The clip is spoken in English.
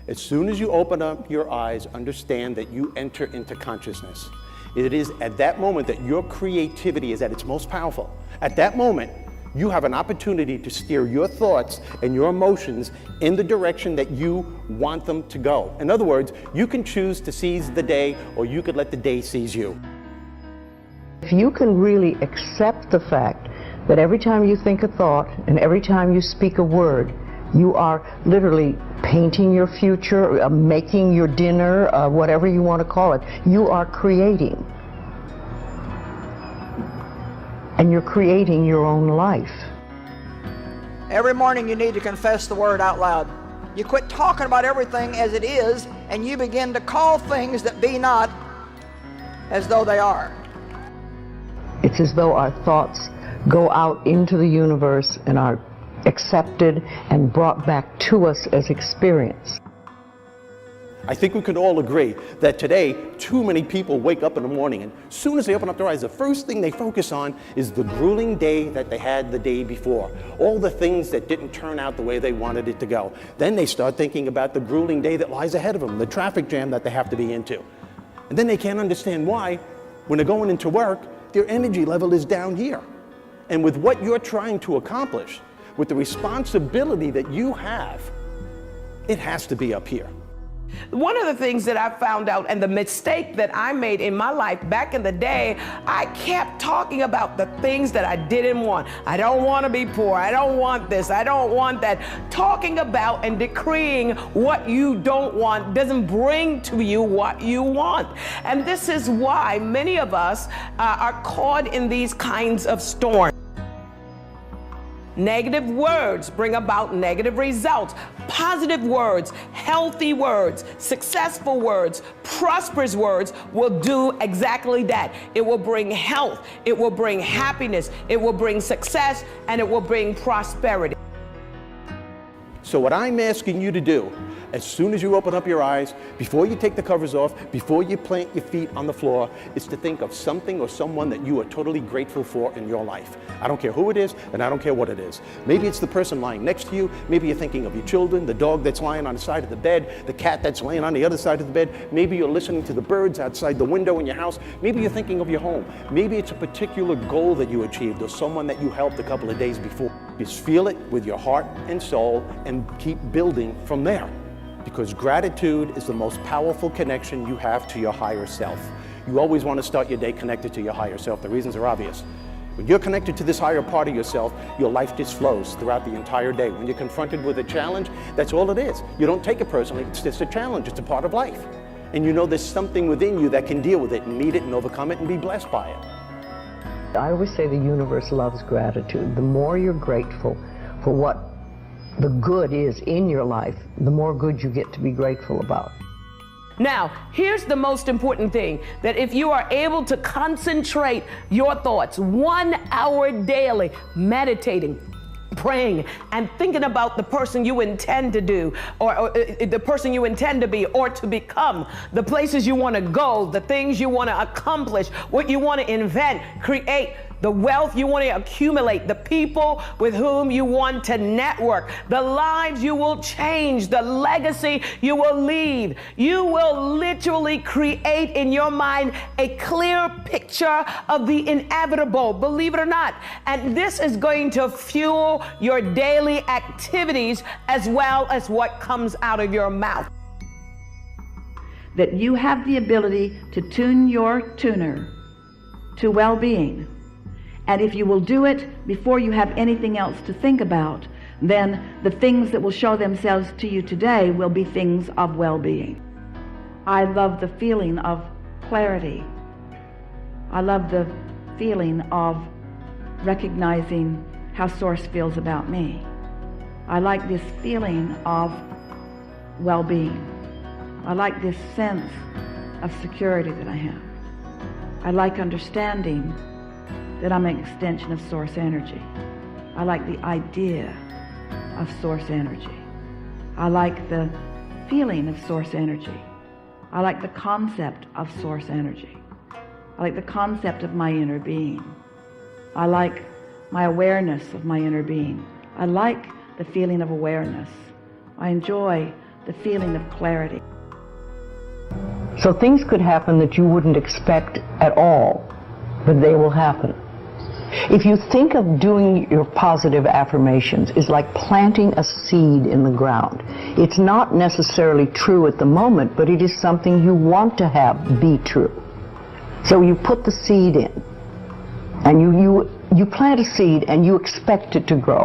As soon as you open up your eyes, understand that you enter into consciousness. It is at that moment that your creativity is at its most powerful. At that moment, you have an opportunity to steer your thoughts and your emotions in the direction that you want them to go. In other words, you can choose to seize the day, or you could let the day seize you. If you can really accept the fact that every time you think a thought and every time you speak a word, you are literally painting your future, making your dinner, whatever you want to call it. You are creating. And you're creating your own life. Every morning you need to confess the word out loud. You quit talking about everything as it is, and you begin to call things that be not as though they are. It's as though our thoughts go out into the universe and are accepted and brought back to us as experience. I think we could all agree that today, too many people wake up in the morning and as soon as they open up their eyes, the first thing they focus on is the grueling day that they had the day before. All the things that didn't turn out the way they wanted it to go. Then they start thinking about the grueling day that lies ahead of them, the traffic jam that they have to be into. And then they can't understand why, when they're going into work, their energy level is down here. And with what you're trying to accomplish, with the responsibility that you have, it has to be up here. One of the things that I found out, and the mistake that I made in my life back in the day, I kept talking about the things that I didn't want. I don't want to be poor. I don't want this. I don't want that. Talking about and decreeing what you don't want doesn't bring to you what you want. And this is why many of us are caught in these kinds of storms. Negative words bring about negative results. Positive words, healthy words, successful words, prosperous words will do exactly that. It will bring health, it will bring happiness, it will bring success, and it will bring prosperity. So what I'm asking you to do, as soon as you open up your eyes, before you take the covers off, before you plant your feet on the floor, is to think of something or someone that you are totally grateful for in your life. I don't care who it is, and I don't care what it is. Maybe it's the person lying next to you. Maybe you're thinking of your children, the dog that's lying on the side of the bed, the cat that's laying on the other side of the bed. Maybe you're listening to the birds outside the window in your house. Maybe you're thinking of your home. Maybe it's a particular goal that you achieved or someone that you helped a couple of days before. Just feel it with your heart and soul and keep building from there. Because gratitude is the most powerful connection you have to your higher self. You always want to start your day connected to your higher self. The reasons are obvious. When you're connected to this higher part of yourself, your life just flows throughout the entire day. When you're confronted with a challenge, that's all it is. You don't take it personally, it's just a challenge, it's a part of life. And you know there's something within you that can deal with it and meet it and overcome it and be blessed by it. I always say the universe loves gratitude. The more you're grateful for what the good is in your life, the more good you get to be grateful about. Now, here's the most important thing, that if you are able to concentrate your thoughts 1 hour daily, meditating, praying, and thinking about the person you intend to do, or the person you intend to be or to become, the places you want to go, the things you want to accomplish, what you want to invent, create, the wealth you want to accumulate, the people with whom you want to network, the lives you will change, the legacy you will leave. You will literally create in your mind a clear picture of the inevitable, believe it or not. And this is going to fuel your daily activities as well as what comes out of your mouth. That you have the ability to tune your tuner to well-being. And if you will do it before you have anything else to think about, then the things that will show themselves to you today will be things of well-being. I love the feeling of clarity. I love the feeling of recognizing how Source feels about me. I like this feeling of well-being. I like this sense of security that I have. I like understanding that I'm an extension of Source energy. I like the idea of Source energy. I like the feeling of Source energy. I like the concept of Source energy. I like the concept of my inner being. I like my awareness of my inner being. I like the feeling of awareness. I enjoy the feeling of clarity. So things could happen that you wouldn't expect at all, but they will happen. If you think of doing your positive affirmations is like planting a seed in the ground. It's not necessarily true at the moment, but it is something you want to have be true. So you put the seed in, and you plant a seed and you expect it to grow.